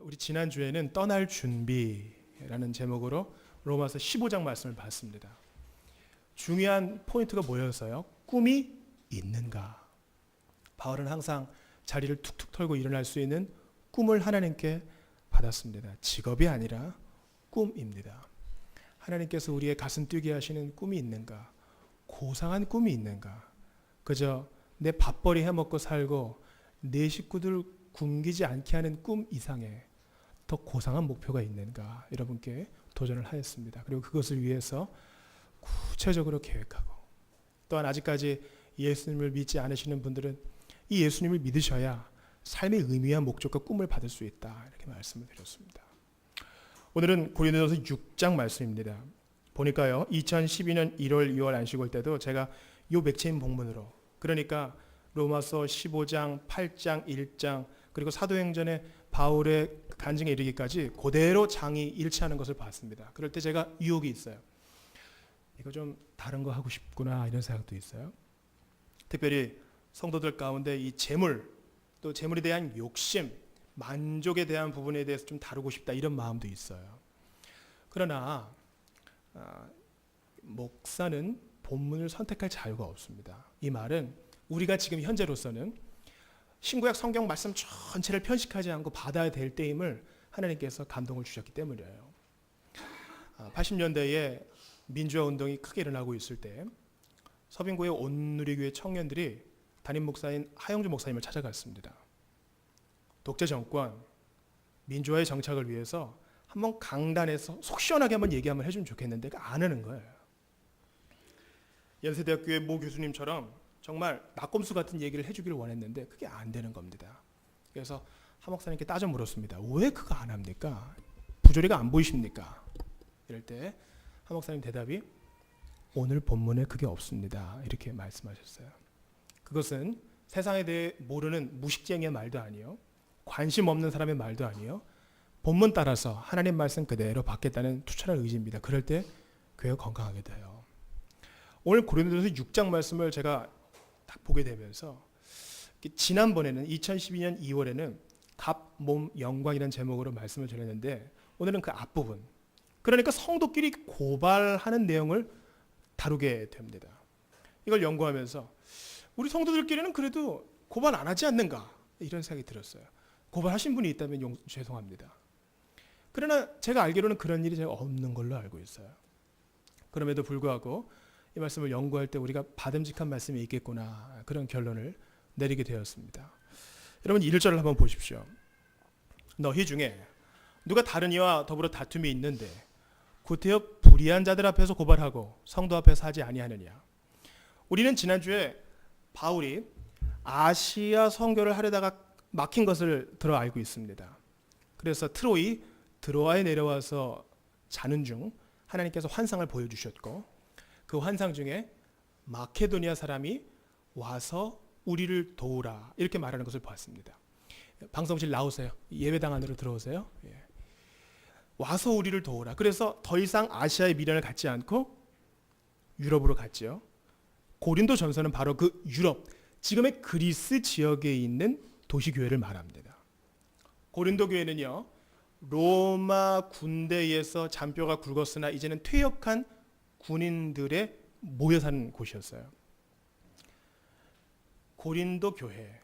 우리 지난주에는 떠날 준비라는 제목으로 로마서 15장 말씀을 봤습니다. 중요한 포인트가 뭐였어요? 꿈이 있는가? 바울은 항상 자리를 툭툭 털고 일어날 수 있는 꿈을 하나님께 받았습니다. 직업이 아니라 꿈입니다. 하나님께서 우리의 가슴 뛰게 하시는 꿈이 있는가? 고상한 꿈이 있는가? 그저 내 밥벌이 해먹고 살고 내 식구들 굶기지 않게 하는 꿈 이상의 더 고상한 목표가 있는가? 여러분께 도전을 하였습니다. 그리고 그것을 위해서 구체적으로 계획하고, 또한 아직까지 예수님을 믿지 않으시는 분들은 이 예수님을 믿으셔야 삶의 의미와 목적과 꿈을 받을 수 있다, 이렇게 말씀을 드렸습니다. 오늘은 고린도전서 6장 말씀입니다. 보니까요, 2012년 1월 2월 안식월 때도 제가 요 맥체인 본문으로, 그러니까 로마서 15장, 8장, 1장, 그리고 사도행전의 바울의 간증에 이르기까지 그대로 장이 일치하는 것을 봤습니다. 그럴 때 제가 유혹이 있어요. 이거 좀 다른 거 하고 싶구나, 이런 생각도 있어요. 특별히 성도들 가운데 이 재물, 또 재물에 대한 욕심, 만족에 대한 부분에 대해서 좀 다루고 싶다, 이런 마음도 있어요. 그러나 목사는 본문을 선택할 자유가 없습니다. 이 말은 우리가 지금 현재로서는 신구약 성경 말씀 전체를 편식하지 않고 받아야 될 때임을 하나님께서 감동을 주셨기 때문이에요. 80년대에 민주화 운동이 크게 일어나고 있을 때 서빙고의 온누리교회 청년들이 담임 목사인 하영주 목사님을 찾아갔습니다. 독재 정권, 민주화의 정착을 위해서 한번 강단에서 속 시원하게 한번 얘기 한번 해주면 좋겠는데 안 하는 거예요. 연세대학교의 모 교수님처럼 정말 낙검수 같은 얘기를 해주기를 원했는데 그게 안 되는 겁니다. 그래서 하 목사님께 따져 물었습니다. 왜 그거 안 합니까? 부조리가 안 보이십니까? 이럴 때 하 목사님 대답이 오늘 본문에 그게 없습니다, 이렇게 말씀하셨어요. 그것은 세상에 대해 모르는 무식쟁이의 말도 아니요, 관심 없는 사람의 말도 아니요, 본문 따라서 하나님 말씀 그대로 받겠다는 투철한 의지입니다. 그럴 때 교회가 건강하게 돼요. 오늘 고린도전서 6장 말씀을 제가 딱 보게 되면서, 지난번에는 2012년 2월에는 갑, 몸, 영광이라는 제목으로 말씀을 드렸는데 오늘은 그 앞부분, 그러니까 성도끼리 고발하는 내용을 다루게 됩니다. 이걸 연구하면서 우리 성도들끼리는 그래도 고발 안 하지 않는가, 이런 생각이 들었어요. 고발하신 분이 있다면 죄송합니다. 그러나 제가 알기로는 그런 일이 제가 없는 걸로 알고 있어요. 그럼에도 불구하고 이 말씀을 연구할 때 우리가 바람직한 말씀이 있겠구나, 그런 결론을 내리게 되었습니다. 여러분 1절을 한번 보십시오. 너희 중에 누가 다른 이와 더불어 다툼이 있는데 구태여 불의한 자들 앞에서 고발하고 성도 앞에서 하지 아니하느냐. 우리는 지난주에 바울이 아시아 선교를 하려다가 막힌 것을 들어 알고 있습니다. 그래서 드로아에 내려와서 자는 중 하나님께서 환상을 보여주셨고, 그 환상 중에 마케도니아 사람이 와서 우리를 도우라, 이렇게 말하는 것을 봤습니다. 방송실 나오세요. 예배당 안으로 들어오세요. 와서 우리를 도우라. 그래서 더 이상 아시아의 미련을 갖지 않고 유럽으로 갔죠. 고린도 전서는 바로 그 유럽, 지금의 그리스 지역에 있는 도시교회를 말합니다. 고린도 교회는요, 로마 군대에서 잔뼈가 굵었으나 이제는 퇴역한 군인들의 모여 사는 곳이었어요. 고린도 교회,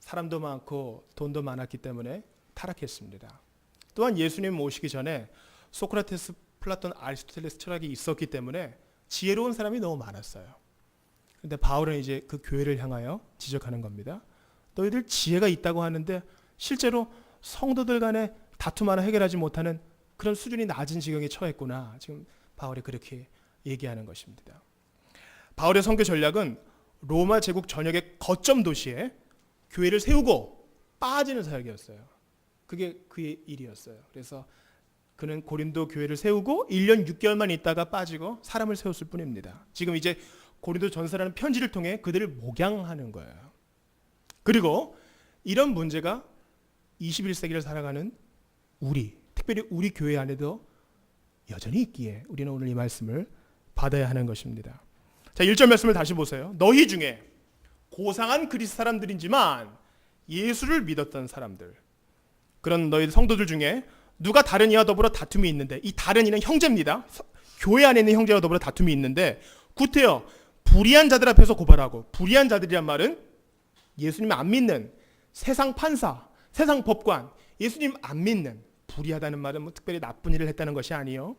사람도 많고 돈도 많았기 때문에 타락했습니다. 또한 예수님 오시기 전에 소크라테스, 플라톤, 아리스토텔레스 철학이 있었기 때문에 지혜로운 사람이 너무 많았어요. 그런데 바울은 이제 그 교회를 향하여 지적하는 겁니다. 너희들 지혜가 있다고 하는데 실제로 성도들 간에 다툼 하나 해결하지 못하는 그런 수준이 낮은 지경에 처했구나. 지금 바울이 그렇게 얘기하는 것입니다. 바울의 선교 전략은 로마 제국 전역의 거점 도시에 교회를 세우고 빠지는 사역이었어요. 그게 그의 일이었어요. 그래서 그는 고린도 교회를 세우고 1년 6개월만 있다가 빠지고 사람을 세웠을 뿐입니다. 지금 이제 고린도 전서라는 편지를 통해 그들을 목양하는 거예요. 그리고 이런 문제가 21세기를 살아가는 우리, 특별히 우리 교회 안에도 여전히 있기에 우리는 오늘 이 말씀을 받아야 하는 것입니다. 자, 1절 말씀을 다시 보세요. 너희 중에 고상한 그리스 사람들이지만 예수를 믿었던 사람들, 그런 너희 성도들 중에 누가 다른 이와 더불어 다툼이 있는데, 이 다른 이는 형제입니다. 교회 안에 있는 형제와 더불어 다툼이 있는데 구태여 불의한 자들 앞에서 고발하고, 불의한 자들이란 말은 예수님 안 믿는 세상 판사, 세상 법관, 예수님 안 믿는, 불의하다는 말은 뭐 특별히 나쁜 일을 했다는 것이 아니요,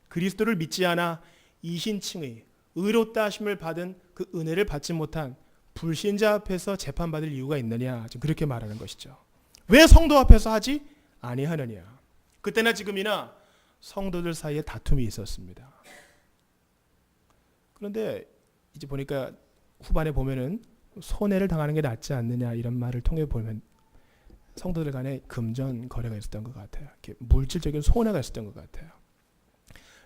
그리스도를 믿지 않아 이신칭의 의롭다 하심을 받은 그 은혜를 받지 못한 불신자 앞에서 재판받을 이유가 있느냐, 지금 그렇게 말하는 것이죠. 왜 성도 앞에서 하지 아니하느냐. 그때나 지금이나 성도들 사이에 다툼이 있었습니다. 그런데 이제 보니까 후반에 보면은 손해를 당하는 게 낫지 않느냐 이런 말을 통해 보면 성도들 간에 금전 거래가 있었던 것 같아요. 이렇게 물질적인 손해가 있었던 것 같아요.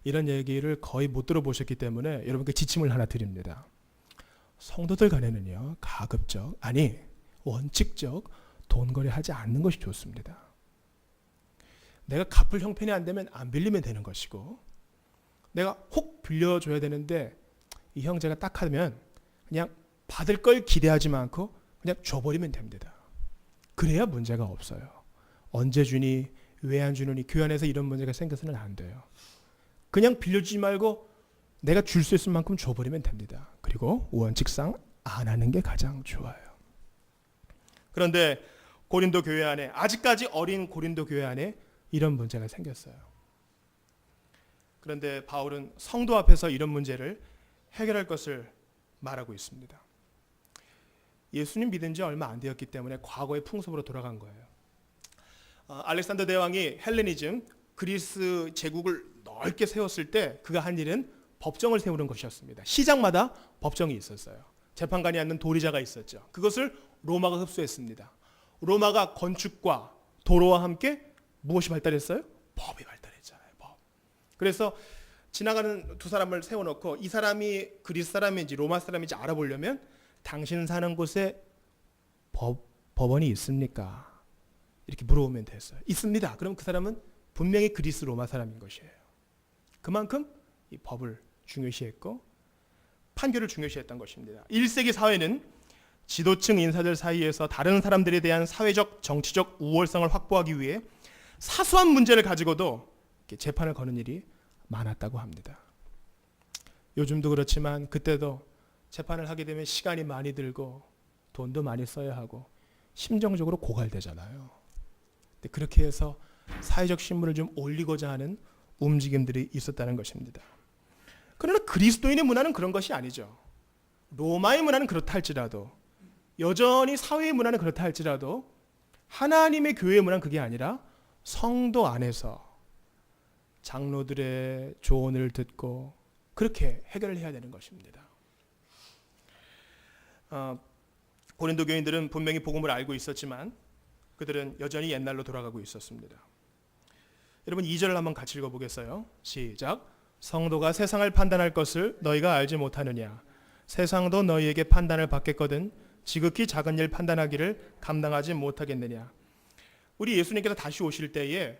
이런 얘기를 거의 못 들어보셨기 때문에 여러분께 지침을 하나 드립니다. 성도들 간에는요, 가급적, 아니 원칙적 돈 거래하지 않는 것이 좋습니다. 내가 갚을 형편이 안 되면 안 빌리면 되는 것이고, 내가 혹 빌려줘야 되는데 이 형제가 딱 하면 그냥 받을 걸 기대하지 않고 그냥 줘버리면 됩니다. 그래야 문제가 없어요. 언제 주니, 왜 안 주느니, 교회 안에서 이런 문제가 생겨서는 안 돼요. 그냥 빌려주지 말고 내가 줄 수 있을 만큼 줘버리면 됩니다. 그리고 원칙상 안 하는 게 가장 좋아요. 그런데 고린도 교회 안에, 아직까지 어린 고린도 교회 안에 이런 문제가 생겼어요. 그런데 바울은 성도 앞에서 이런 문제를 해결할 것을 말하고 있습니다. 예수님 믿은 지 얼마 안 되었기 때문에 과거의 풍습으로 돌아간 거예요. 알렉산더 대왕이 헬레니즘, 그리스 제국을 넓게 세웠을 때 그가 한 일은 법정을 세우는 것이었습니다. 시장마다 법정이 있었어요. 재판관이 앉는 도리자가 있었죠. 그것을 로마가 흡수했습니다. 로마가 건축과 도로와 함께 무엇이 발달했어요? 법이 발달했잖아요. 법. 그래서 지나가는 두 사람을 세워놓고 이 사람이 그리스 사람인지 로마 사람인지 알아보려면 당신 사는 곳에 법원이 있습니까? 이렇게 물어보면 됐어요. 있습니다. 그럼 그 사람은 분명히 그리스 로마 사람인 것이에요. 그만큼 이 법을 중요시했고 판결을 중요시했던 것입니다. 1세기 사회는 지도층 인사들 사이에서 다른 사람들에 대한 사회적, 정치적 우월성을 확보하기 위해 사소한 문제를 가지고도 재판을 거는 일이 많았다고 합니다. 요즘도 그렇지만 그때도 재판을 하게 되면 시간이 많이 들고 돈도 많이 써야 하고 심정적으로 고갈되잖아요. 근데 그렇게 해서 사회적 신분을 좀 올리고자 하는 움직임들이 있었다는 것입니다. 그러나 그리스도인의 문화는 그런 것이 아니죠. 로마의 문화는 그렇다 할지라도, 여전히 사회의 문화는 그렇다 할지라도 하나님의 교회의 문화는 그게 아니라 성도 안에서 장로들의 조언을 듣고 그렇게 해결을 해야 되는 것입니다. 고린도 교인들은 분명히 복음을 알고 있었지만 그들은 여전히 옛날로 돌아가고 있었습니다. 여러분 2절을 한번 같이 읽어보겠어요. 시작. 성도가 세상을 판단할 것을 너희가 알지 못하느냐. 세상도 너희에게 판단을 받겠거든 지극히 작은 일 판단하기를 감당하지 못하겠느냐. 우리 예수님께서 다시 오실 때에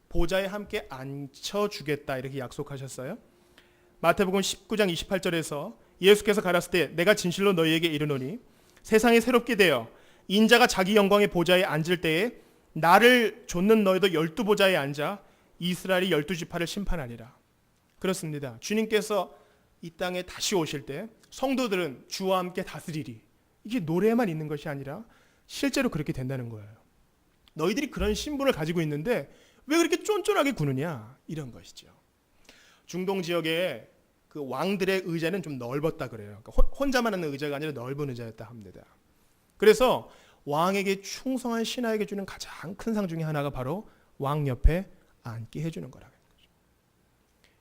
보좌에 함께 앉혀주겠다 이렇게 약속하셨어요. 마태복음 19장 28절에서 예수께서 가라사대 때 내가 진실로 너희에게 이르노니 세상이 새롭게 되어 인자가 자기 영광의 보좌에 앉을 때에 나를 좇는 너희도 12보좌에 앉아 이스라엘이 12지파를 심판하리라. 그렇습니다. 주님께서 이 땅에 다시 오실 때 성도들은 주와 함께 다스리리. 이게 노래에만 있는 것이 아니라 실제로 그렇게 된다는 거예요. 너희들이 그런 신분을 가지고 있는데 왜 그렇게 쫀쫀하게 구느냐 이런 것이죠. 중동 지역에 그 왕들의 의자는 좀 넓었다 그래요. 그러니까 혼자만 하는 의자가 아니라 넓은 의자였다 합니다. 그래서 왕에게 충성한 신하에게 주는 가장 큰 상 중에 하나가 바로 왕 옆에 앉게 해주는 거라는 거죠.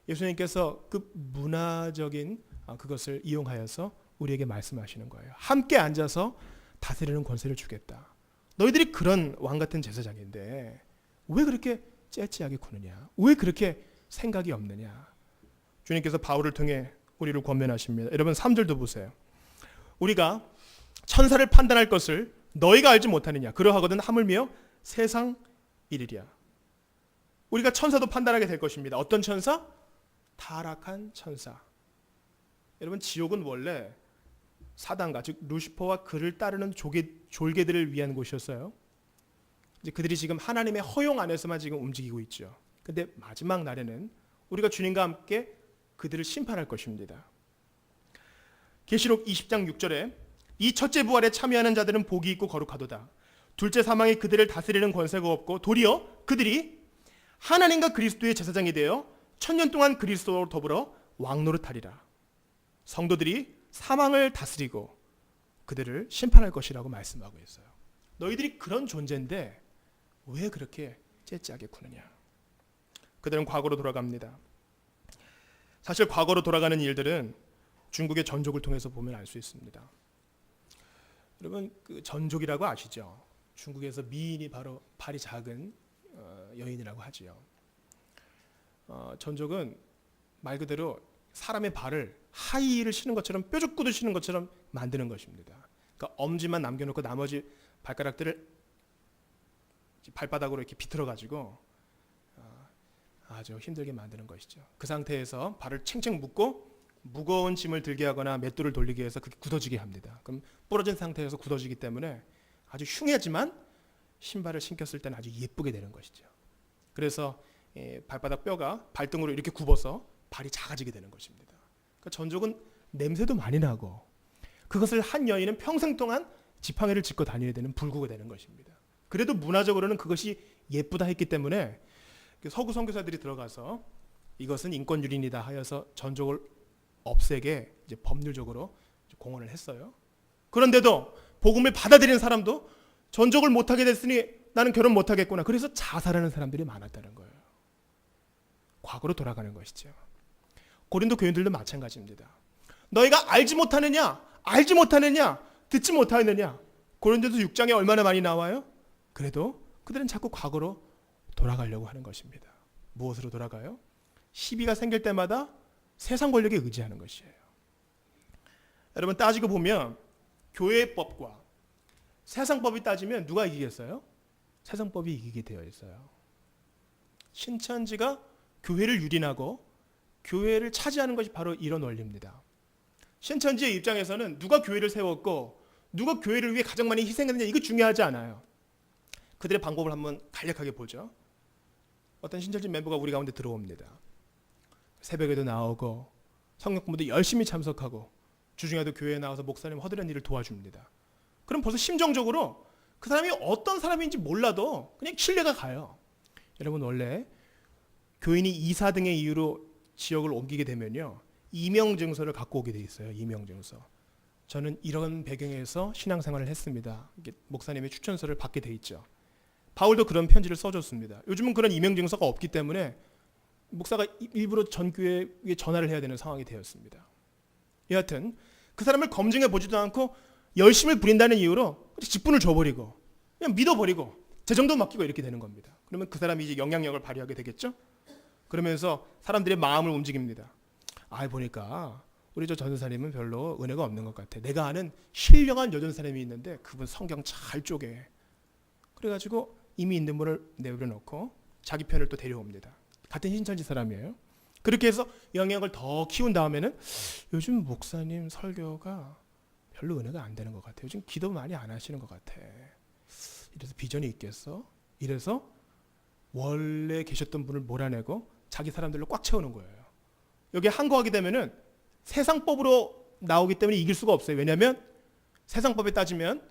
예수님께서 그 문화적인 그것을 이용하여서 우리에게 말씀하시는 거예요. 함께 앉아서 다스리는 권세를 주겠다. 너희들이 그런 왕 같은 제사장인데 왜 그렇게 째째하게 구느냐? 왜 그렇게 생각이 없느냐? 주님께서 바울을 통해 우리를 권면하십니다. 여러분 3절도 보세요. 우리가 천사를 판단할 것을 너희가 알지 못하느냐? 그러하거든 하물며 세상 일이랴. 우리가 천사도 판단하게 될 것입니다. 어떤 천사? 타락한 천사. 여러분 지옥은 원래 사단과 즉 루시퍼와 그를 따르는 졸개들을 위한 곳이었어요. 이제 그들이 지금 하나님의 허용 안에서만 지금 움직이고 있죠. 근데 마지막 날에는 우리가 주님과 함께 그들을 심판할 것입니다. 계시록 20장 6절에 이 첫째 부활에 참여하는 자들은 복이 있고 거룩하도다. 둘째 사망이 그들을 다스리는 권세가 없고 도리어 그들이 하나님과 그리스도의 제사장이 되어 천년 동안 그리스도와 더불어 왕노릇하리라. 성도들이 사망을 다스리고 그들을 심판할 것이라고 말씀하고 있어요. 너희들이 그런 존재인데 왜 그렇게 째째하게 구느냐. 그들은 과거로 돌아갑니다. 사실 과거로 돌아가는 일들은 중국의 전족을 통해서 보면 알 수 있습니다. 여러분 그 전족이라고 아시죠? 중국에서 미인이 바로 발이 작은 여인이라고 하지요. 전족은 말 그대로 사람의 발을 하이힐을 신는 것처럼 뾰족구두 신는 것처럼 만드는 것입니다. 그러니까 엄지만 남겨놓고 나머지 발가락들을 발바닥으로 이렇게 비틀어 가지고 아주 힘들게 만드는 것이죠. 그 상태에서 발을 챙챙 묶고 무거운 짐을 들게 하거나 맷돌을 돌리게 해서 그게 굳어지게 합니다. 그럼 부러진 상태에서 굳어지기 때문에 아주 흉하지만 신발을 신겼을 때는 아주 예쁘게 되는 것이죠. 그래서 발바닥 뼈가 발등으로 이렇게 굽어서 발이 작아지게 되는 것입니다. 그러니까 전족은 냄새도 많이 나고 그것을 한 여인은 평생 동안 지팡이를 짚고 다녀야 되는 불구가 되는 것입니다. 그래도 문화적으로는 그것이 예쁘다 했기 때문에 서구 선교사들이 들어가서 이것은 인권유린이다 하여서 전족을 없애게 이제 법률적으로 공언을 했어요. 그런데도 복음을 받아들이는 사람도 전족을 못하게 됐으니 나는 결혼 못하겠구나. 그래서 자살하는 사람들이 많았다는 거예요. 과거로 돌아가는 것이죠. 고린도 교인들도 마찬가지입니다. 너희가 알지 못하느냐, 듣지 못하느냐. 고린도서 6장에 얼마나 많이 나와요? 그래도 그들은 자꾸 과거로 돌아가려고 하는 것입니다. 무엇으로 돌아가요? 시비가 생길 때마다 세상 권력에 의지하는 것이에요. 여러분 따지고 보면 교회법과 세상법이 따지면 누가 이기겠어요? 세상법이 이기게 되어 있어요. 신천지가 교회를 유린하고 교회를 차지하는 것이 바로 이런 원리입니다. 신천지의 입장에서는 누가 교회를 세웠고 누가 교회를 위해 가장 많이 희생했느냐 이거 중요하지 않아요. 그들의 방법을 한번 간략하게 보죠. 어떤 신천지 멤버가 우리 가운데 들어옵니다. 새벽에도 나오고 성경 공부도 열심히 참석하고 주중에도 교회에 나와서 목사님 허드렛 일을 도와줍니다. 그럼 벌써 심정적으로 그 사람이 어떤 사람인지 몰라도 그냥 신뢰가 가요. 여러분 원래 교인이 이사 등의 이유로 지역을 옮기게 되면요. 이명증서를 갖고 오게 돼 있어요. 이명증서. 저는 이런 배경에서 신앙생활을 했습니다. 목사님의 추천서를 받게 돼 있죠. 바울도 그런 편지를 써줬습니다. 요즘은 그런 이명증서가 없기 때문에 목사가 일부러 전 교회에 전화를 해야 되는 상황이 되었습니다. 여하튼 그 사람을 검증해 보지도 않고 열심을 부린다는 이유로 직분을 줘버리고 그냥 믿어버리고 재정도 맡기고 이렇게 되는 겁니다. 그러면 그 사람이 이제 영향력을 발휘하게 되겠죠. 그러면서 사람들의 마음을 움직입니다. 보니까 우리 저 전도사님은 별로 은혜가 없는 것 같아. 내가 아는 신령한 여전사님이 있는데 그분 성경 잘 쪼개. 그래가지고 이미 있는 분을 내버려놓고 자기 편을 또 데려옵니다. 같은 신천지 사람이에요. 그렇게 해서 영향을 더 키운 다음에는 요즘 목사님 설교가 별로 은혜가 안 되는 것 같아. 요즘 기도 많이 안 하시는 것 같아. 이래서 비전이 있겠어? 이래서 원래 계셨던 분을 몰아내고 자기 사람들로 꽉 채우는 거예요. 여기에 항거하게 되면은 세상법으로 나오기 때문에 이길 수가 없어요. 왜냐하면 세상법에 따지면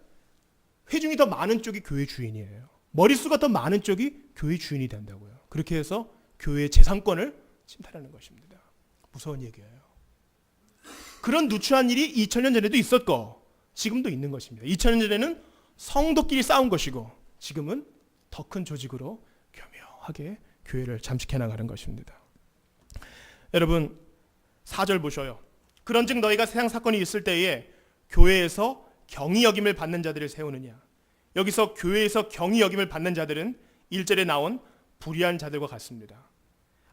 회중이 더 많은 쪽이 교회 주인이에요. 머릿수가 더 많은 쪽이 교회 주인이 된다고요. 그렇게 해서 교회의 재산권을 침탈하는 것입니다. 무서운 얘기예요. 그런 누추한 일이 2000년 전에도 있었고 지금도 있는 것입니다. 2000년 전에는 성도끼리 싸운 것이고 지금은 더 큰 조직으로 교묘하게 교회를 잠식해 나가는 것입니다. 여러분 4절 보셔요. 그런즉 너희가 세상 사건이 있을 때에 교회에서 경히 여김을 받는 자들을 세우느냐. 여기서 교회에서 경히 여김을 받는 자들은 1절에 나온 불의한 자들과 같습니다.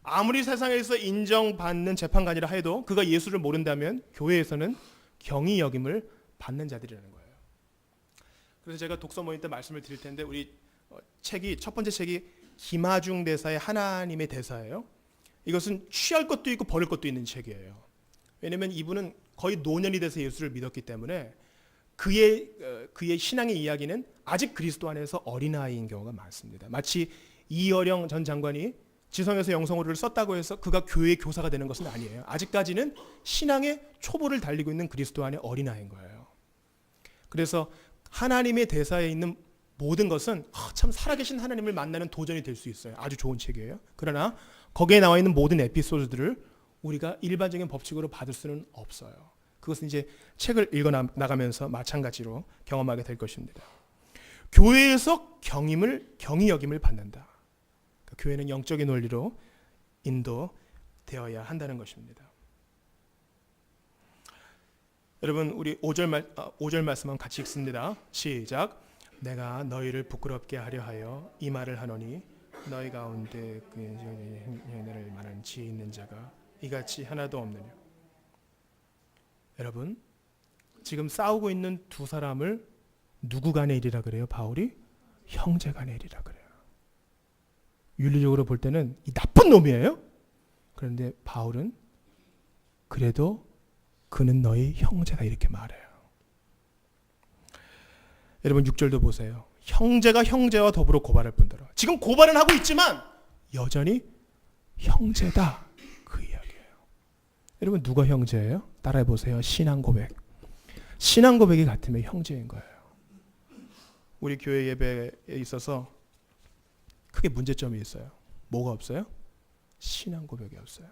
아무리 세상에서 인정받는 재판관이라 해도 그가 예수를 모른다면 교회에서는 경히 여김을 받는 자들이라는 거예요. 그래서 제가 독서 모임 때 말씀을 드릴 텐데 우리 책이 첫 번째 책이 김하중 대사의 하나님의 대사예요. 이것은 취할 것도 있고 버릴 것도 있는 책이에요. 왜냐하면 이분은 거의 노년이 돼서 예수를 믿었기 때문에 그의 신앙의 이야기는 아직 그리스도 안에서 어린아이인 경우가 많습니다. 마치 이어령 전 장관이 지성에서 영성어를 썼다고 해서 그가 교회의 교사가 되는 것은 아니에요. 아직까지는 신앙의 초보를 달리고 있는 그리스도 안의 어린아이인 거예요. 그래서 하나님의 대사에 있는 모든 것은 참 살아계신 하나님을 만나는 도전이 될 수 있어요. 아주 좋은 책이에요. 그러나 거기에 나와 있는 모든 에피소드들을 우리가 일반적인 법칙으로 받을 수는 없어요. 그것은 이제 책을 읽어 나가면서 마찬가지로 경험하게 될 것입니다. 교회에서 경이 여김을 받는다. 그러니까 교회는 영적인 원리로 인도되어야 한다는 것입니다. 여러분 우리 5절 말씀만 같이 읽습니다. 시작. 내가 너희를 부끄럽게 하려 하여 이 말을 하노니 너희 가운데 그 너를 말하는 지혜 있는 자가 이같이 하나도 없느냐. 여러분 지금 싸우고 있는 두 사람을 누구 간의 일이라 그래요? 바울이 형제 간의 일이라 그래요. 윤리적으로 볼 때는 이 나쁜 놈이에요. 그런데 바울은 그래도 그는 너희 형제다 이렇게 말해요. 여러분 6절도 보세요. 형제가 형제와 더불어 고발할 뿐더러. 지금 고발은 하고 있지만 여전히 형제다 그 이야기예요. 여러분 누가 형제예요? 따라해 보세요. 신앙 고백. 신앙 고백이 같으면 형제인 거예요. 우리 교회 예배에 있어서 크게 문제점이 있어요. 뭐가 없어요? 신앙 고백이 없어요.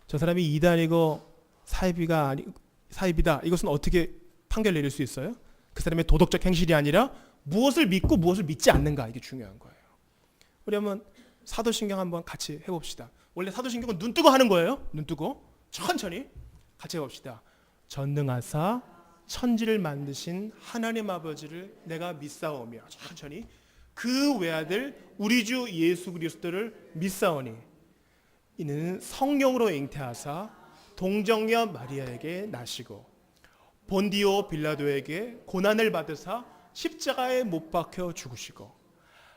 저 사람이 이단이고 사입이다. 이것은 어떻게 판결 내릴 수 있어요? 그 사람의 도덕적 행실이 아니라 무엇을 믿고 무엇을 믿지 않는가, 이게 중요한 거예요. 우리 한번 사도신경 한번 같이 해봅시다. 원래 사도신경은 눈 뜨고 하는 거예요. 눈 뜨고 천천히 같이 해봅시다. 전능하사 천지를 만드신 하나님 아버지를 내가 믿사오며, 천천히 그 외아들 우리 주 예수 그리스도를 믿사오니 이는 성령으로 잉태하사 동정녀 마리아에게 나시고 본디오 빌라도에게 고난을 받으사 십자가에 못 박혀 죽으시고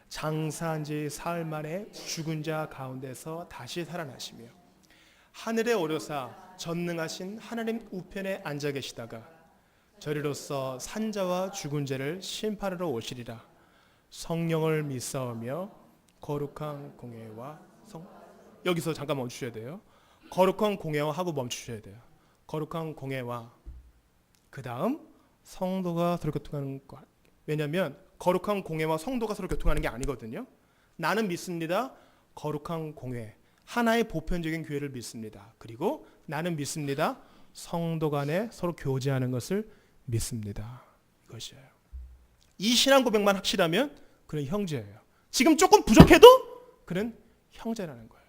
장사한 지 사흘 만에 죽은 자 가운데서 다시 살아나시며 하늘에 오르사 전능하신 하나님 우편에 앉아 계시다가 저리로서 산자와 죽은 자를 심판하러 오시리라. 성령을 믿사오며 거룩한 공예와 여기서 잠깐 멈추셔야 돼요. 거룩한 공예와 하고 멈추셔야 돼요. 거룩한 공예와 그 다음 성도가 서로 교통하는 것. 왜냐하면 거룩한 공예와 성도가 서로 교통하는 게 아니거든요. 나는 믿습니다. 거룩한 공예, 하나의 보편적인 교회를 믿습니다. 그리고 나는 믿습니다. 성도 간에 서로 교제하는 것을 믿습니다. 이것이에요. 이 신앙 고백만 확실하면 그는 형제예요. 지금 조금 부족해도 그는 형제라는 거예요.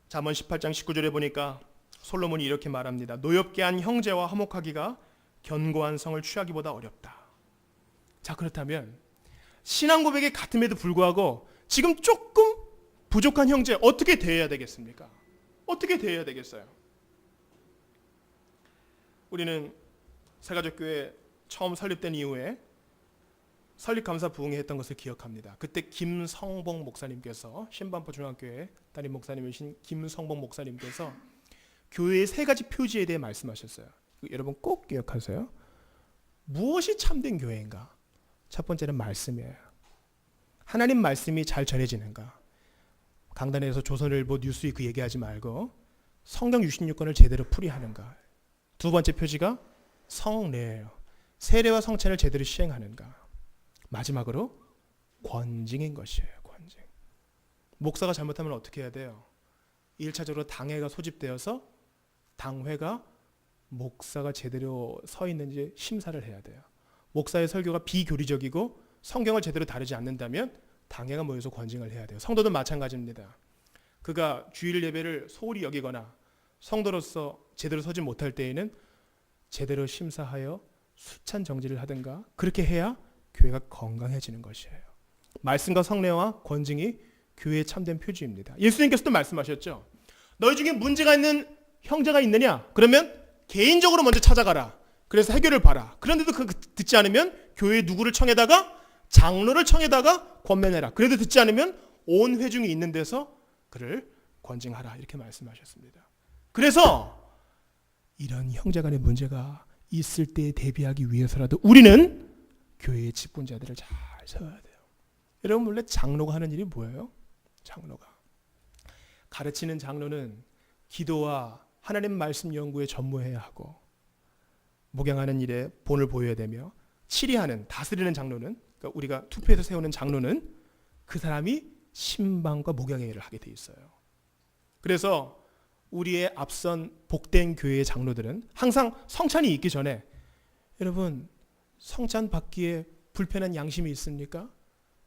잠언 18장 19절에 보니까 솔로몬이 이렇게 말합니다. 노엽게 한 형제와 화목하기가 견고한 성을 취하기보다 어렵다. 자, 그렇다면 신앙 고백이 같음에도 불구하고 지금 조금 부족한 형제 어떻게 대해야 되겠습니까? 어떻게 대해야 되겠어요? 우리는 새가족교회 처음 설립된 이후에 설립감사 부흥회 했던 것을 기억합니다. 그때 김성봉 목사님께서, 신반포 중학교회 담임 목사님이신 김성봉 목사님께서 교회의 세 가지 표지에 대해 말씀하셨어요. 여러분 꼭 기억하세요. 무엇이 참된 교회인가? 첫 번째는 말씀이에요. 하나님 말씀이 잘 전해지는가? 강단에서 조선일보 뉴스위크 얘기하지 말고 성경 66권을 제대로 풀이하는가? 두 번째 표지가 성례예요. 세례와 성찬을 제대로 시행하는가? 마지막으로 권징인 것이에요. 권징. 목사가 잘못하면 어떻게 해야 돼요? 1차적으로 당회가 소집되어서 당회가 목사가 제대로 서 있는지 심사를 해야 돼요. 목사의 설교가 비교리적이고 성경을 제대로 다루지 않는다면 당회가 모여서 권징을 해야 돼요. 성도도 마찬가지입니다. 그가 주일 예배를 소홀히 여기거나 성도로서 제대로 서지 못할 때에는 제대로 심사하여 수찬 정지를 하든가 그렇게 해야 교회가 건강해지는 것이에요. 말씀과 성례와 권징이 교회의 참된 표지입니다. 예수님께서도 말씀하셨죠. 너희 중에 문제가 있는 형제가 있느냐? 그러면 개인적으로 먼저 찾아가라. 그래서 해결을 봐라. 그런데도 그 듣지 않으면 교회 누구를 청해다가 장로를 청해다가 권면해라. 그래도 듣지 않으면 온 회중이 있는 데서 그를 권징하라. 이렇게 말씀하셨습니다. 그래서 이런 형제간의 문제가 있을 때 대비하기 위해서라도 우리는 교회의 직분자들을 잘 세워야 돼요. 여러분 원래 장로가 하는 일이 뭐예요? 장로가 가르치는 장로는 기도와 하나님 말씀 연구에 전무해야 하고, 목양하는 일에 본을 보여야 되며, 치리하는 다스리는 장로는, 그러니까 우리가 투표해서 세우는 장로는 그 사람이 신방과 목양의 일을 하게 돼 있어요. 그래서 우리의 앞선 복된 교회의 장로들은 항상 성찬이 있기 전에, 여러분 성찬 받기에 불편한 양심이 있습니까?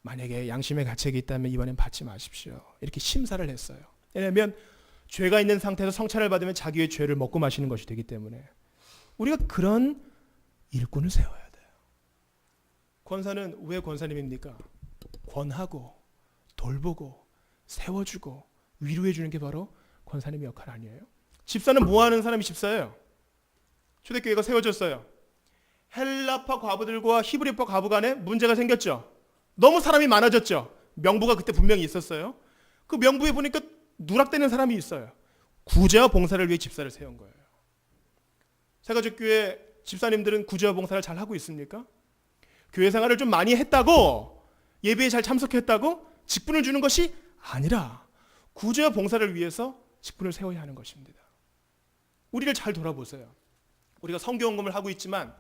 만약에 양심의 가책이 있다면 이번엔 받지 마십시오. 이렇게 심사를 했어요. 왜냐하면 죄가 있는 상태에서 성찬을 받으면 자기의 죄를 먹고 마시는 것이 되기 때문에 우리가 그런 일꾼을 세워야 돼요. 권사는 왜 권사님입니까? 권하고 돌보고 세워주고 위로해 주는 게 바로 권사님의 역할 아니에요? 집사는 뭐 하는 사람이 집사예요? 초대교회가 세워졌어요. 헬라파 과부들과 히브리파 과부 간에 문제가 생겼죠. 너무 사람이 많아졌죠. 명부가 그때 분명히 있었어요. 그 명부에 보니까 누락되는 사람이 있어요. 구제와 봉사를 위해 집사를 세운 거예요. 새가족교회 집사님들은 구제와 봉사를 잘 하고 있습니까? 교회 생활을 좀 많이 했다고, 예배에 잘 참석했다고 직분을 주는 것이 아니라 구제와 봉사를 위해서 직분을 세워야 하는 것입니다. 우리를 잘 돌아보세요. 우리가 선교헌금을 하고 있지만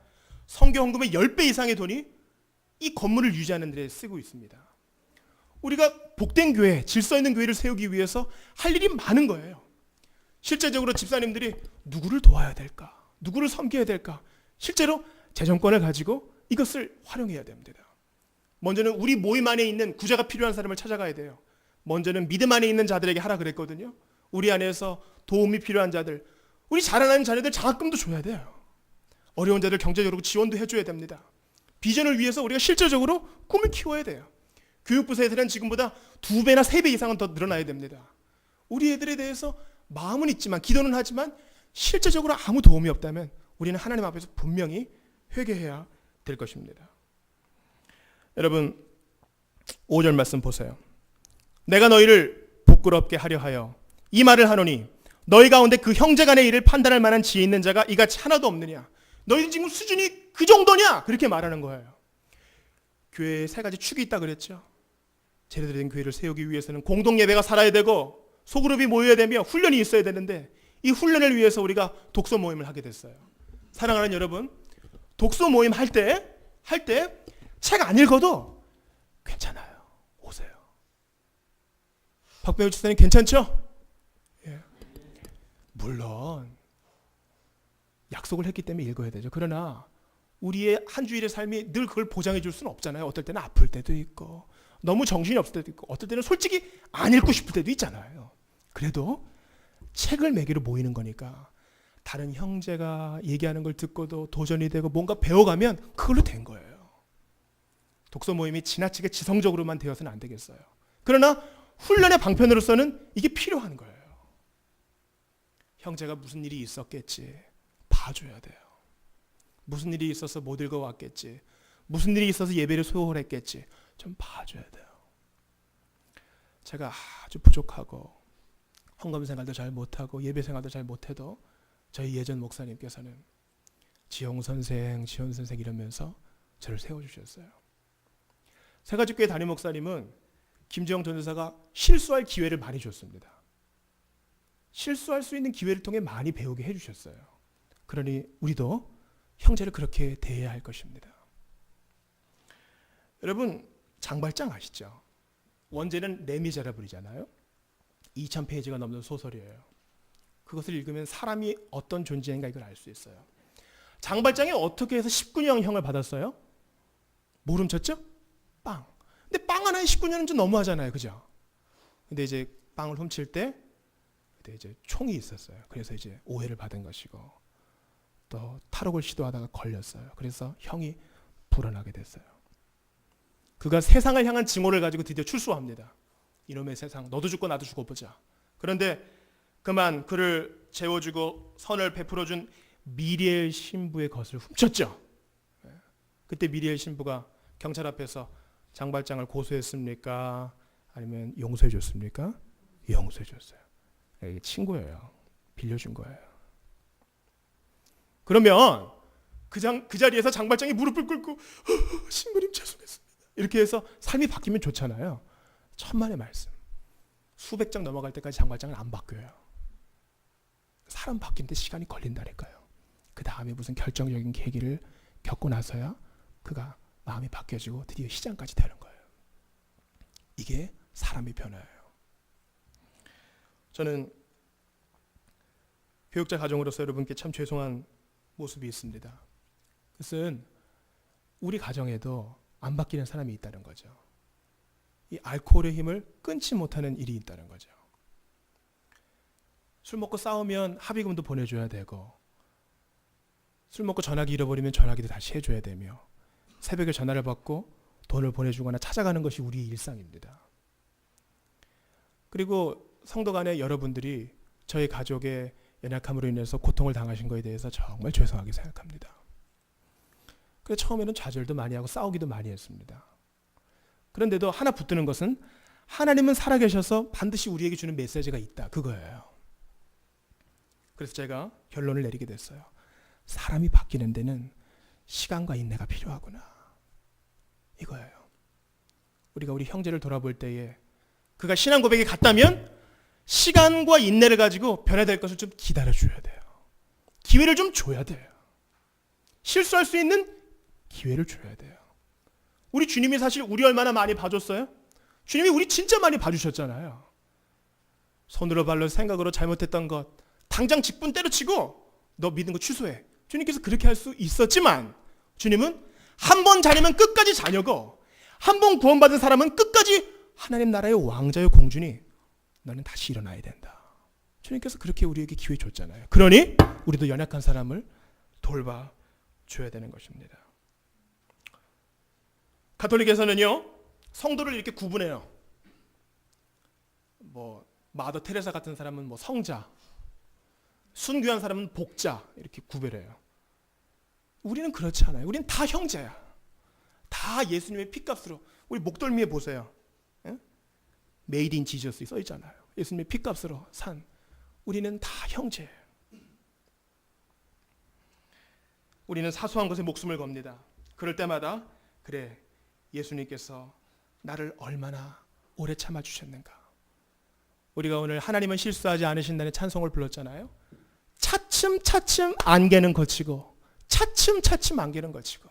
선교헌금의 10배 이상의 돈이 이 건물을 유지하는 데 쓰고 있습니다. 우리가 복된 교회, 질서 있는 교회를 세우기 위해서 할 일이 많은 거예요. 실제적으로 집사님들이 누구를 도와야 될까? 누구를 섬겨야 될까? 실제로 재정권을 가지고 이것을 활용해야 됩니다. 먼저는 우리 모임 안에 있는 구제가 필요한 사람을 찾아가야 돼요. 먼저는 믿음 안에 있는 자들에게 하라 그랬거든요. 우리 안에서 도움이 필요한 자들, 우리 자라나는 자녀들 장학금도 줘야 돼요. 어려운 자들 경제적으로 지원도 해줘야 됩니다. 비전을 위해서 우리가 실제적으로 꿈을 키워야 돼요. 교육부 세대는 지금보다 2배나 3배 이상은 더 늘어나야 됩니다. 우리 애들에 대해서 마음은 있지만, 기도는 하지만 실제적으로 아무 도움이 없다면 우리는 하나님 앞에서 분명히 회개해야 될 것입니다. 여러분 5절 말씀 보세요. 내가 너희를 부끄럽게 하려 하여 이 말을 하노니 너희 가운데 그 형제간의 일을 판단할 만한 지혜 있는 자가 이같이 하나도 없느냐. 너희는 지금 수준이 그 정도냐? 그렇게 말하는 거예요. 교회에 3가지 축이 있다 그랬죠. 제대로 된 교회를 세우기 위해서는 공동 예배가 살아야 되고 소그룹이 모여야 되며 훈련이 있어야 되는데, 이 훈련을 위해서 우리가 독서 모임을 하게 됐어요. 사랑하는 여러분, 독서 모임 할 때 책 안 읽어도 괜찮아요. 오세요. 박배우 집사님 괜찮죠? 예. 물론 약속을 했기 때문에 읽어야 되죠. 그러나 우리의 한 주일의 삶이 늘 그걸 보장해 줄 수는 없잖아요. 어떨 때는 아플 때도 있고 너무 정신이 없을 때도 있고 어떨 때는 솔직히 안 읽고 싶을 때도 있잖아요. 그래도 책을 매개로 모이는 거니까 다른 형제가 얘기하는 걸 듣고도 도전이 되고 뭔가 배워가면 그걸로 된 거예요. 독서 모임이 지나치게 지성적으로만 되어서는 안 되겠어요. 그러나 훈련의 방편으로서는 이게 필요한 거예요. 형제가 무슨 일이 있었겠지 봐줘야 돼요. 무슨 일이 있어서 못 읽어왔겠지, 무슨 일이 있어서 예배를 소홀했겠지 좀 봐줘야 돼요. 제가 아주 부족하고 헌금 생활도 잘 못하고 예배 생활도 잘 못해도 저희 예전 목사님께서는 지영 선생, 지원 선생 이러면서 저를 세워주셨어요. 새가족교회 담임 목사님은 김지영 전도사가 실수할 기회를 많이 줬습니다. 실수할 수 있는 기회를 통해 많이 배우게 해주셨어요. 그러니 우리도 형제를 그렇게 대해야 할 것입니다. 여러분 장발장 아시죠? 원제는 레미제라블이잖아요. 2000페이지가 넘는 소설이에요. 그것을 읽으면 사람이 어떤 존재인가 이걸 알 수 있어요. 장발장이 어떻게 해서 19년형을 받았어요? 뭘 훔쳤죠? 빵. 근데 빵 하나에 19년은 좀 너무하잖아요. 그죠? 근데 이제 빵을 훔칠 때 그때 이제 총이 있었어요. 그래서 이제 오해를 받은 것이고 또 탈옥을 시도하다가 걸렸어요. 그래서 형이 불어나게 됐어요. 그가 세상을 향한 증오를 가지고 드디어 출소합니다. 이놈의 세상, 너도 죽고 나도 죽어보자. 그런데 그만 그를 재워주고 선을 베풀어준 미리엘 신부의 것을 훔쳤죠. 그때 미리엘 신부가 경찰 앞에서 장발장을 고소했습니까? 아니면 용서해 줬습니까? 용서해 줬어요. 이게 친구예요. 빌려준 거예요. 그러면 그 자리에서 장발장이 무릎을 꿇고 신부님 죄송했습니다. 이렇게 해서 삶이 바뀌면 좋잖아요. 천만의 말씀. 수백 장 넘어갈 때까지 장발장은 안 바뀌어요. 사람 바뀌는데 시간이 걸린다니까요. 그 다음에 무슨 결정적인 계기를 겪고 나서야 그가 마음이 바뀌어지고 드디어 시장까지 되는 거예요. 이게 사람의 변화예요. 저는 교육자 가정으로서 여러분께 참 죄송한 모습이 있습니다. 그것은 우리 가정에도 안 바뀌는 사람이 있다는 거죠. 이 알코올의 힘을 끊지 못하는 일이 있다는 거죠. 술 먹고 싸우면 합의금도 보내줘야 되고, 술 먹고 전화기 잃어버리면 전화기도 다시 해줘야 되며, 새벽에 전화를 받고 돈을 보내주거나 찾아가는 것이 우리의 일상입니다. 그리고 성도 간에 여러분들이 저희 가족의 연약함으로 인해서 고통을 당하신 것에 대해서 정말 죄송하게 생각합니다. 그래서 처음에는 좌절도 많이 하고 싸우기도 많이 했습니다. 그런데도 하나 붙드는 것은 하나님은 살아계셔서 반드시 우리에게 주는 메시지가 있다. 그거예요. 그래서 제가 결론을 내리게 됐어요. 사람이 바뀌는 데는 시간과 인내가 필요하구나. 이거예요. 우리가 우리 형제를 돌아볼 때에 그가 신앙 고백이 같다면 시간과 인내를 가지고 변화될 것을 좀 기다려줘야 돼요. 기회를 좀 줘야 돼요. 실수할 수 있는 기회를 줘야 돼요. 우리 주님이 사실 우리 얼마나 많이 봐줬어요? 주님이 우리 진짜 많이 봐주셨잖아요. 손으로 발로 생각으로 잘못했던 것 당장 직분 때려치고 너 믿는 거 취소해. 주님께서 그렇게 할 수 있었지만 주님은 한 번 자녀면 끝까지 자녀고, 한 번 구원받은 사람은 끝까지 하나님 나라의 왕자요 공주니 너는 다시 일어나야 된다. 주님께서 그렇게 우리에게 기회 줬잖아요. 그러니 우리도 연약한 사람을 돌봐줘야 되는 것입니다. 가톨릭에서는요, 성도를 이렇게 구분해요. 마더 테레사 같은 사람은 성자, 순교한 사람은 복자, 이렇게 구별해요. 우리는 그렇지 않아요. 우리는 다 형제야. 다 예수님의 피값으로. 우리 목덜미에 보세요. 메이드 인 지저스 써 있잖아요. 예수님의 피값으로 산. 우리는 다 형제예요. 우리는 사소한 것에 목숨을 겁니다. 그럴 때마다 그래, 예수님께서 나를 얼마나 오래 참아주셨는가. 우리가 오늘 하나님은 실수하지 않으신다는 찬송을 불렀잖아요. 차츰차츰 안개는 거치고, 차츰차츰 안개는 거치고,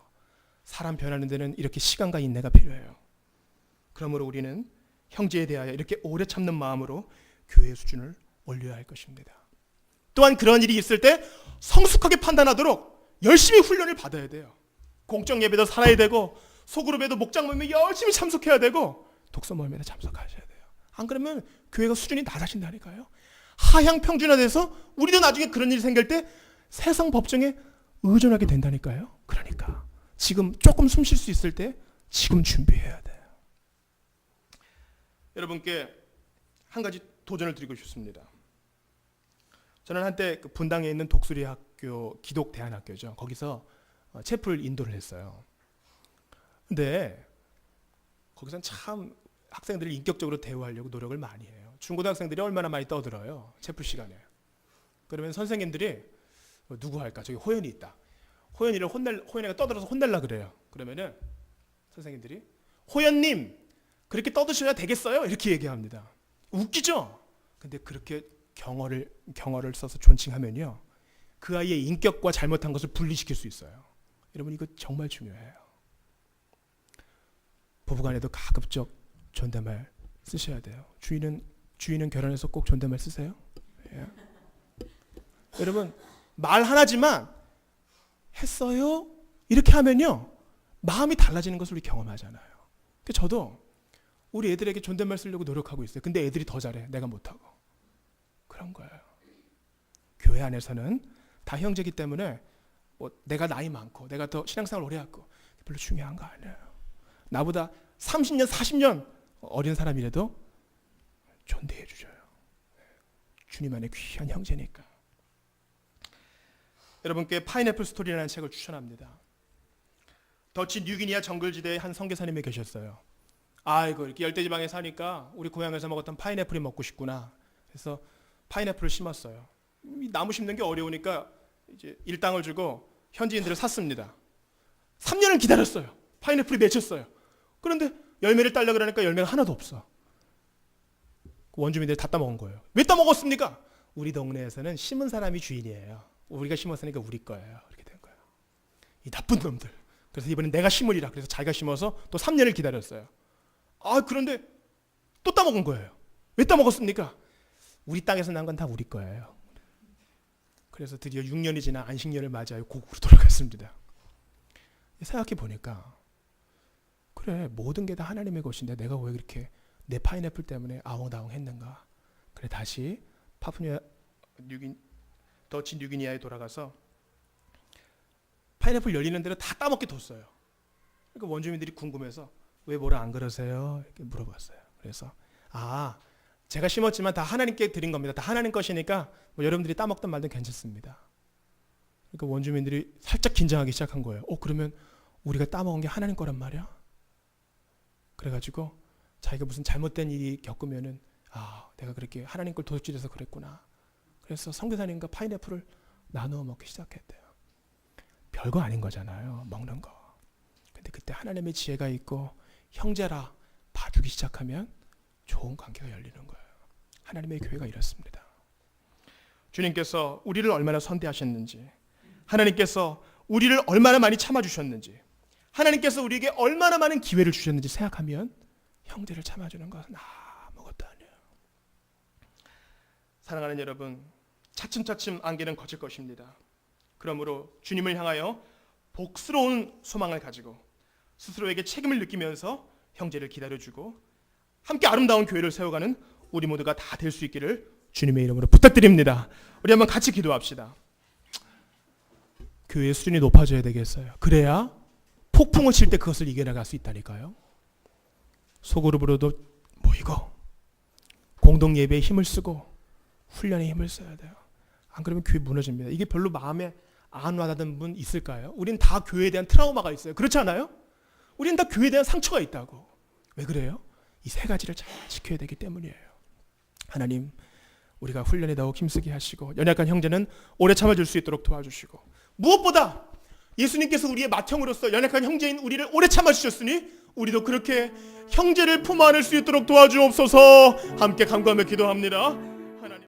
사람 변하는 데는 이렇게 시간과 인내가 필요해요. 그러므로 우리는 형제에 대하여 이렇게 오래 참는 마음으로 교회의 수준을 올려야 할 것입니다. 또한 그런 일이 있을 때 성숙하게 판단하도록 열심히 훈련을 받아야 돼요. 공적 예배도 살아야 되고, 소그룹에도 목장 모임에 열심히 참석해야 되고, 독서 모임에도 참석하셔야 돼요. 안 그러면 교회가 수준이 낮아진다니까요. 하향 평준화돼서 우리도 나중에 그런 일이 생길 때 세상 법정에 의존하게 된다니까요. 그러니까 지금 조금 숨 쉴 수 있을 때 지금 준비해야 돼요. 여러분께 한 가지 도전을 드리고 싶습니다. 저는 한때 그 분당에 있는 독수리 학교, 기독대안학교죠. 거기서 채플 인도를 했어요. 근데 거기선 참 학생들을 인격적으로 대우하려고 노력을 많이 해요. 중고등학생들이 얼마나 많이 떠들어요. 채플 시간에. 그러면 선생님들이 누구 할까? 저기 호연이 있다. 호연이가 떠들어서 혼낼라 그래요. 그러면은 선생님들이 호연님 그렇게 떠드셔야 되겠어요? 이렇게 얘기합니다. 웃기죠? 근데 그렇게 경어를 써서 존칭하면요, 그 아이의 인격과 잘못한 것을 분리시킬 수 있어요. 여러분, 이거 정말 중요해요. 부부간에도 가급적 존댓말 쓰셔야 돼요. 주인은 결혼해서 꼭 존댓말 쓰세요. 예. 여러분, 말 하나지만 했어요? 이렇게 하면요, 마음이 달라지는 것을 우리 경험하잖아요. 저도 우리 애들에게 존댓말 쓰려고 노력하고 있어요. 근데 애들이 더 잘해, 내가 못하고. 그런 거예요. 교회 안에서는 다 형제이기 때문에 내가 나이 많고 내가 더 신앙생활 오래 했고 별로 중요한 거 아니에요. 나보다 30년, 40년 어린 사람이라도 존대해 주셔요. 주님 안에 귀한 형제니까. 여러분께 파인애플 스토리라는 책을 추천합니다. 더치 뉴기니아 정글지대에 한 선교사님이 계셨어요. 아이고, 이렇게 열대지방에 사니까 우리 고향에서 먹었던 파인애플이 먹고 싶구나. 그래서 파인애플을 심었어요. 이 나무 심는 게 어려우니까 이제 일당을 주고 현지인들을 샀습니다. 3년을 기다렸어요. 파인애플이 맺혔어요. 그런데 열매를 따려고 그러니까 열매가 하나도 없어. 원주민들이 다 따먹은 거예요. 왜 따먹었습니까? 우리 동네에서는 심은 사람이 주인이에요. 우리가 심었으니까 우리 거예요. 이렇게 된 거예요. 이 나쁜 놈들. 그래서 이번엔 내가 심으리라. 그래서 자기가 심어서 또 3년을 기다렸어요. 그런데 또 따먹은 거예요. 왜 따먹었습니까? 우리 땅에서 난 건 다 우리 거예요. 그래서 드디어 6년이 지나 안식년을 맞이하여 고국으로 돌아갔습니다. 생각해 보니까 그래, 모든 게 다 하나님의 것인데 내가 왜 그렇게 내 파인애플 때문에 아웅다웅 했는가. 그래, 다시 더치 뉴기니아에 돌아가서 파인애플 열리는 대로 다 따먹게 뒀어요. 그러니까 원주민들이 궁금해서 왜 뭐라 안 그러세요? 이렇게 물어봤어요. 그래서 제가 심었지만 다 하나님께 드린 겁니다. 다 하나님 것이니까 뭐 여러분들이 따먹든 말든 괜찮습니다. 그러니까 원주민들이 살짝 긴장하기 시작한 거예요. 그러면 우리가 따먹은 게 하나님 거란 말이야? 그래가지고 자기가 무슨 잘못된 일이 겪으면은 내가 그렇게 하나님 걸 도둑질해서 그랬구나. 그래서 선교사님과 파인애플을 나누어 먹기 시작했대요. 별거 아닌 거잖아요, 먹는 거. 근데 그때 하나님의 지혜가 있고 형제라 봐주기 시작하면 좋은 관계가 열리는 거예요. 하나님의 교회가 이렇습니다. 주님께서 우리를 얼마나 선대하셨는지, 하나님께서 우리를 얼마나 많이 참아주셨는지, 하나님께서 우리에게 얼마나 많은 기회를 주셨는지 생각하면 형제를 참아주는 것은 아무것도 아니에요. 사랑하는 여러분, 차츰차츰 안개는 거칠 것입니다. 그러므로 주님을 향하여 복스러운 소망을 가지고 스스로에게 책임을 느끼면서 형제를 기다려주고 함께 아름다운 교회를 세워가는 우리 모두가 다 될 수 있기를 주님의 이름으로 부탁드립니다. 우리 한번 같이 기도합시다. 교회의 수준이 높아져야 되겠어요. 그래야 폭풍을 칠 때 그것을 이겨나갈 수 있다니까요. 소그룹으로도 모이고 공동 예배에 힘을 쓰고 훈련에 힘을 써야 돼요. 안 그러면 교회 무너집니다. 이게 별로 마음에 안 와닿는 분 있을까요? 우린 다 교회에 대한 트라우마가 있어요. 그렇지 않아요? 우린 다 교회에 대한 상처가 있다고. 왜 그래요? 이 세 가지를 잘 지켜야 되기 때문이에요. 하나님, 우리가 훈련에 더욱 힘쓰게 하시고 연약한 형제는 오래 참아줄 수 있도록 도와주시고, 무엇보다 예수님께서 우리의 맏형으로서 연약한 형제인 우리를 오래 참아주셨으니 우리도 그렇게 형제를 품 안을 수 있도록 도와주옵소서. 함께 간구하며 기도합니다.